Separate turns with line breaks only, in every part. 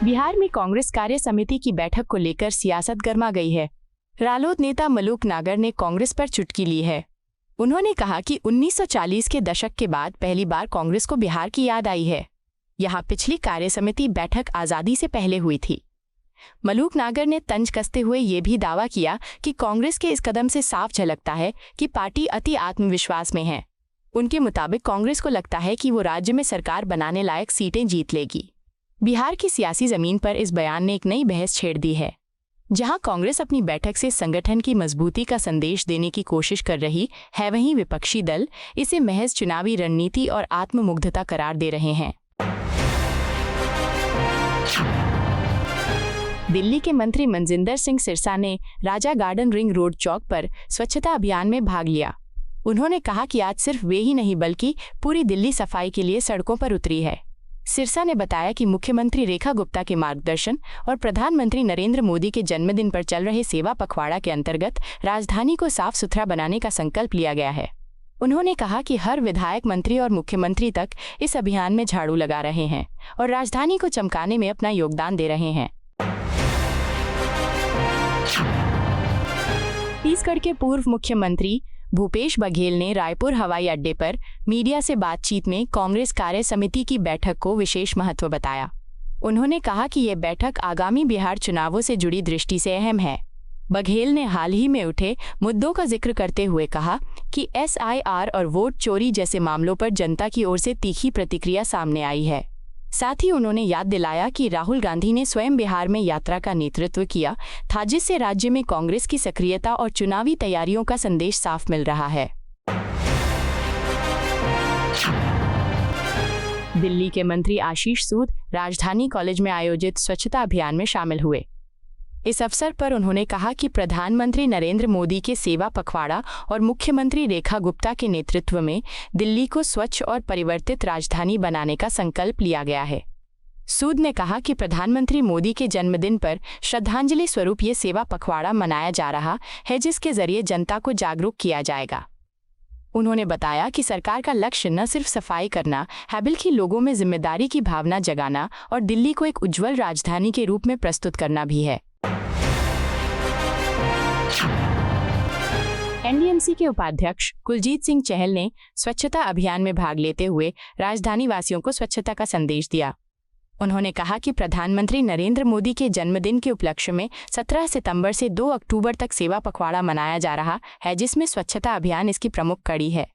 बिहार में कांग्रेस कार्य समिति की बैठक को लेकर सियासत गर्मा गई है। रालोद नेता मलूक नागर ने कांग्रेस पर चुटकी ली है। उन्होंने कहा कि 1940 के दशक के बाद पहली बार कांग्रेस को बिहार की याद आई है। यहाँ पिछली कार्य समिति बैठक आज़ादी से पहले हुई थी। मलूक नागर ने तंज कसते हुए ये भी दावा किया कि कांग्रेस के इस कदम से साफ झलकता है कि पार्टी अति आत्मविश्वास में है। उनके मुताबिक कांग्रेस को लगता है कि वो राज्य में सरकार बनाने लायक सीटें जीत लेगी। बिहार की सियासी जमीन पर इस बयान ने एक नई बहस छेड़ दी है। जहां कांग्रेस अपनी बैठक से संगठन की मजबूती का संदेश देने की कोशिश कर रही है, वहीं विपक्षी दल इसे महज चुनावी रणनीति और आत्ममुग्धता करार दे रहे हैं। दिल्ली के मंत्री मनजिंदर सिंह सिरसा ने राजा गार्डन रिंग रोड चौक पर स्वच्छता अभियान में भाग लिया। उन्होंने कहा कि आज सिर्फ वे ही नहीं बल्कि पूरी दिल्ली सफाई के लिए सड़कों पर उतरी है। सिरसा ने बताया कि मुख्यमंत्री रेखा गुप्ता के मार्गदर्शन और प्रधानमंत्री नरेंद्र मोदी के जन्मदिन पर चल रहे सेवा पखवाड़ा के अंतर्गत राजधानी को साफ सुथरा बनाने का संकल्प लिया गया है। उन्होंने कहा कि हर विधायक, मंत्री और मुख्यमंत्री तक इस अभियान में झाड़ू लगा रहे हैं और राजधानी को चमकाने में अपना योगदान दे रहे हैं। छत्तीसगढ़ के पूर्व मुख्यमंत्री भूपेश बघेल ने रायपुर हवाई अड्डे पर मीडिया से बातचीत में कांग्रेस कार्य समिति की बैठक को विशेष महत्व बताया। उन्होंने कहा कि ये बैठक आगामी बिहार चुनावों से जुड़ी दृष्टि से अहम है। बघेल ने हाल ही में उठे मुद्दों का जिक्र करते हुए कहा कि SIR और वोट चोरी जैसे मामलों पर जनता की ओर से तीखी प्रतिक्रिया सामने आई है। साथ ही उन्होंने याद दिलाया कि राहुल गांधी ने स्वयं बिहार में यात्रा का नेतृत्व किया था, जिससे राज्य में कांग्रेस की सक्रियता और चुनावी तैयारियों का संदेश साफ मिल रहा है। दिल्ली के मंत्री आशीष सूद राजधानी कॉलेज में आयोजित स्वच्छता अभियान में शामिल हुए। इस अवसर पर उन्होंने कहा कि प्रधानमंत्री नरेंद्र मोदी के सेवा पखवाड़ा और मुख्यमंत्री रेखा गुप्ता के नेतृत्व में दिल्ली को स्वच्छ और परिवर्तित राजधानी बनाने का संकल्प लिया गया है। सूद ने कहा कि प्रधानमंत्री मोदी के जन्मदिन पर श्रद्धांजलि स्वरूप ये सेवा पखवाड़ा मनाया जा रहा है, जिसके जरिए जनता को जागरूक किया जाएगा। उन्होंने बताया कि सरकार का लक्ष्य न सिर्फ सफाई करना है, बल्कि लोगों में जिम्मेदारी की भावना जगाना और दिल्ली को एक उज्जवल राजधानी के रूप में प्रस्तुत करना भी है। NDMC के उपाध्यक्ष कुलजीत सिंह चहल ने स्वच्छता अभियान में भाग लेते हुए राजधानी वासियों को स्वच्छता का संदेश दिया। उन्होंने कहा कि प्रधानमंत्री नरेंद्र मोदी के जन्मदिन के उपलक्ष्य में 17 सितंबर से 2 अक्टूबर तक सेवा पखवाड़ा मनाया जा रहा है, जिसमें स्वच्छता अभियान इसकी प्रमुख कड़ी है।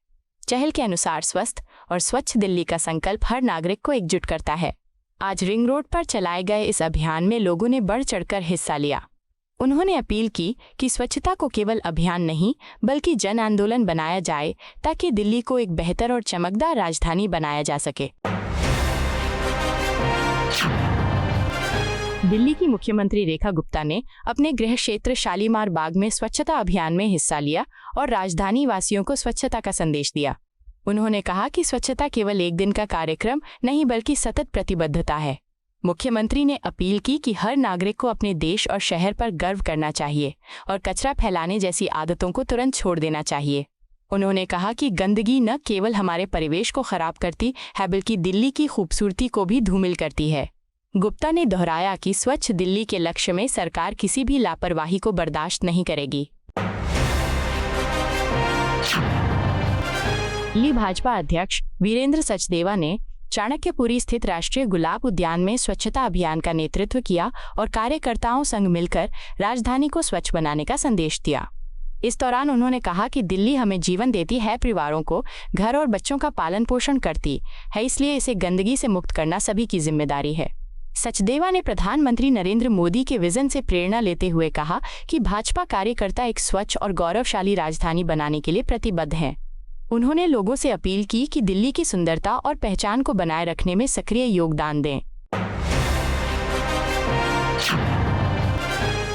चहल के अनुसार स्वस्थ और स्वच्छ दिल्ली का संकल्प हर नागरिक को एकजुट करता है। आज रिंग रोड पर चलाए गए इस अभियान में लोगों ने बढ़ चढ़कर हिस्सा लिया। उन्होंने अपील की कि स्वच्छता को केवल अभियान नहीं बल्कि जन आंदोलन बनाया जाए, ताकि दिल्ली को एक बेहतर और चमकदार राजधानी बनाया जा सके। दिल्ली की मुख्यमंत्री रेखा गुप्ता ने अपने गृह क्षेत्र शालीमार बाग में स्वच्छता अभियान में हिस्सा लिया और राजधानी वासियों को स्वच्छता का संदेश दिया। उन्होंने कहा कि स्वच्छता केवल एक दिन का कार्यक्रम नहीं बल्कि सतत प्रतिबद्धता है। मुख्यमंत्री ने अपील की कि हर नागरिक को अपने देश और शहर पर गर्व करना चाहिए और कचरा फैलाने जैसी आदतों को तुरंत छोड़ देना चाहिए। उन्होंने कहा कि गंदगी न केवल हमारे परिवेश को खराब करती है बल्कि दिल्ली की खूबसूरती को भी धूमिल करती है। गुप्ता ने दोहराया कि स्वच्छ दिल्ली के लक्ष्य में सरकार किसी भी लापरवाही को बर्दाश्त नहीं करेगी। दिल्ली भाजपा अध्यक्ष वीरेंद्र सचदेवा ने चाणक्यपुरी स्थित राष्ट्रीय गुलाब उद्यान में स्वच्छता अभियान का नेतृत्व किया और कार्यकर्ताओं संग मिलकर राजधानी को स्वच्छ बनाने का संदेश दिया। इस दौरान उन्होंने कहा कि दिल्ली हमें जीवन देती है, परिवारों को, घर और बच्चों का पालन पोषण करती है, इसलिए इसे गंदगी से मुक्त करना सभी की जिम्मेदारी है। सचदेवा ने प्रधानमंत्री नरेंद्र मोदी के विजन से प्रेरणा लेते हुए कहा कि भाजपा कार्यकर्ता एक स्वच्छ और गौरवशाली राजधानी बनाने के लिए प्रतिबद्ध हैं। उन्होंने लोगों से अपील की कि दिल्ली की सुंदरता और पहचान को बनाए रखने में सक्रिय योगदान दें।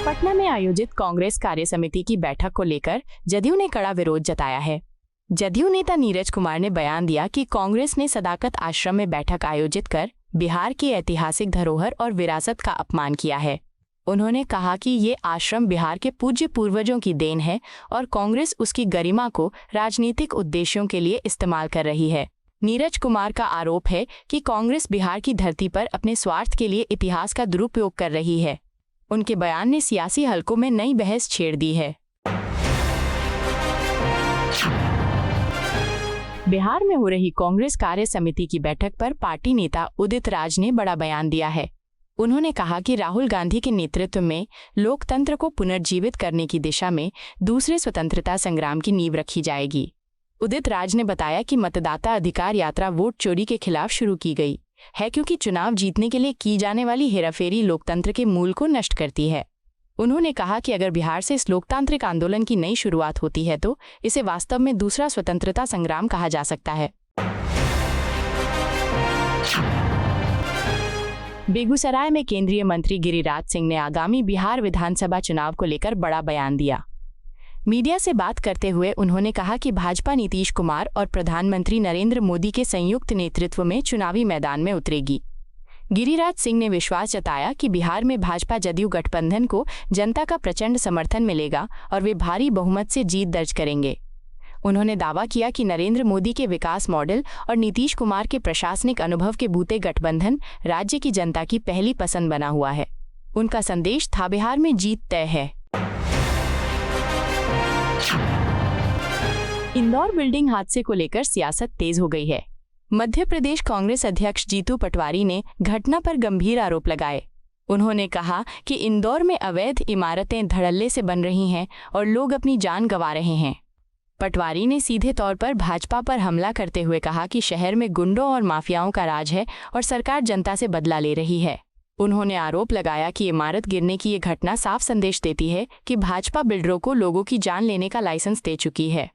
पटना में आयोजित कांग्रेस कार्य समिति की बैठक को लेकर जदयू ने कड़ा विरोध जताया है। जदयू नेता नीरज कुमार ने बयान दिया कि कांग्रेस ने सदाकत आश्रम में बैठक आयोजित कर बिहार की ऐतिहासिक धरोहर और विरासत का अपमान किया है। उन्होंने कहा कि ये आश्रम बिहार के पूज्य पूर्वजों की देन है और कांग्रेस उसकी गरिमा को राजनीतिक उद्देश्यों के लिए इस्तेमाल कर रही है। नीरज कुमार का आरोप है कि कांग्रेस बिहार की धरती पर अपने स्वार्थ के लिए इतिहास का दुरुपयोग कर रही है। उनके बयान ने सियासी हलकों में नई बहस छेड़ दी है। बिहार में हो रही कांग्रेस कार्य समिति की बैठक पर पार्टी नेता उदित राज ने बड़ा बयान दिया है। उन्होंने कहा कि राहुल गांधी के नेतृत्व में लोकतंत्र को पुनर्जीवित करने की दिशा में दूसरे स्वतंत्रता संग्राम की नींव रखी जाएगी। उदित राज ने बताया कि मतदाता अधिकार यात्रा वोट चोरी के खिलाफ शुरू की गई है, क्योंकि चुनाव जीतने के लिए की जाने वाली हेराफेरी लोकतंत्र के मूल को नष्ट करती है। उन्होंने कहा कि अगर बिहार से इस लोकतांत्रिक आंदोलन की नई शुरुआत होती है तो इसे वास्तव में दूसरा स्वतंत्रता संग्राम कहा जा सकता है। बेगूसराय में केंद्रीय मंत्री गिरिराज सिंह ने आगामी बिहार विधानसभा चुनाव को लेकर बड़ा बयान दिया। मीडिया से बात करते हुए उन्होंने कहा कि भाजपा नीतीश कुमार और प्रधानमंत्री नरेंद्र मोदी के संयुक्त नेतृत्व में चुनावी मैदान में उतरेगी। गिरिराज सिंह ने विश्वास जताया कि बिहार में भाजपा जदयू गठबंधन को जनता का प्रचंड समर्थन मिलेगा और वे भारी बहुमत से जीत दर्ज करेंगे। उन्होंने दावा किया कि नरेंद्र मोदी के विकास मॉडल और नीतीश कुमार के प्रशासनिक अनुभव के बूते गठबंधन राज्य की जनता की पहली पसंद बना हुआ है। उनका संदेश था, बिहार में जीत तय है। इंदौर बिल्डिंग हादसे को लेकर सियासत तेज हो गई है। मध्य प्रदेश कांग्रेस अध्यक्ष जीतू पटवारी ने घटना पर गंभीर आरोप लगाए। उन्होंने कहा कि इंदौर में अवैध इमारतें धड़ल्ले से बन रही हैं और लोग अपनी जान गंवा रहे हैं। पटवारी ने सीधे तौर पर भाजपा पर हमला करते हुए कहा कि शहर में गुंडों और माफियाओं का राज है और सरकार जनता से बदला ले रही है। उन्होंने आरोप लगाया कि इमारत गिरने की ये घटना साफ संदेश देती है कि भाजपा बिल्डरों को लोगों की जान लेने का लाइसेंस दे चुकी है।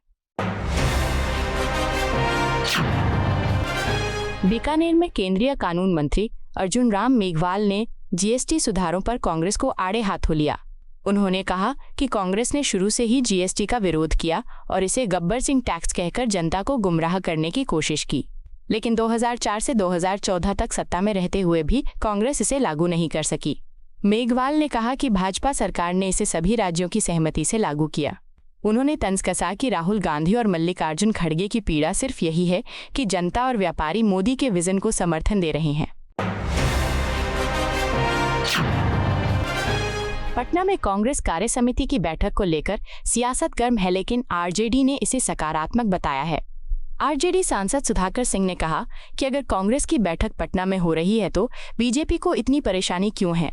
बीकानेर में केंद्रीय कानून मंत्री अर्जुन राम मेघवाल ने जीएसटी सुधारों पर कांग्रेस को आड़े हाथों लिया। उन्होंने कहा कि कांग्रेस ने शुरू से ही जीएसटी का विरोध किया और इसे गब्बर सिंह टैक्स कहकर जनता को गुमराह करने की कोशिश की, लेकिन 2004 से 2014 तक सत्ता में रहते हुए भी कांग्रेस इसे लागू नहीं कर सकी। मेघवाल ने कहा कि भाजपा सरकार ने इसे सभी राज्यों की सहमति से लागू किया। उन्होंने तंज कसा कि राहुल गांधी और मल्लिकार्जुन खड़गे की पीड़ा सिर्फ यही है कि जनता और व्यापारी मोदी के विजन को समर्थन दे रहे हैं। पटना में कांग्रेस कार्य समिति की बैठक को लेकर सियासत गर्म है, लेकिन आरजेडी ने इसे सकारात्मक बताया है। आरजेडी सांसद सुधाकर सिंह ने कहा कि अगर कांग्रेस की बैठक पटना में हो रही है तो बीजेपी को इतनी परेशानी क्यों है।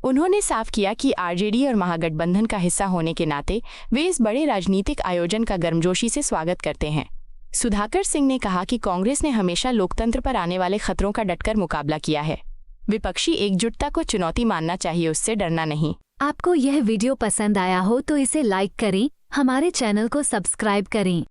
उन्होंने साफ किया कि आरजेडी और महागठबंधन का हिस्सा होने के नाते वे इस बड़े राजनीतिक आयोजन का गर्मजोशी से स्वागत करते हैं। सुधाकर सिंह ने कहा कि कांग्रेस ने हमेशा लोकतंत्र पर आने वाले खतरों का डटकर मुकाबला किया है। विपक्षी एकजुटता को चुनौती मानना चाहिए, उससे डरना नहीं।
आपको यह वीडियो पसंद आया हो तो इसे लाइक करें, हमारे चैनल को सब्सक्राइब करें।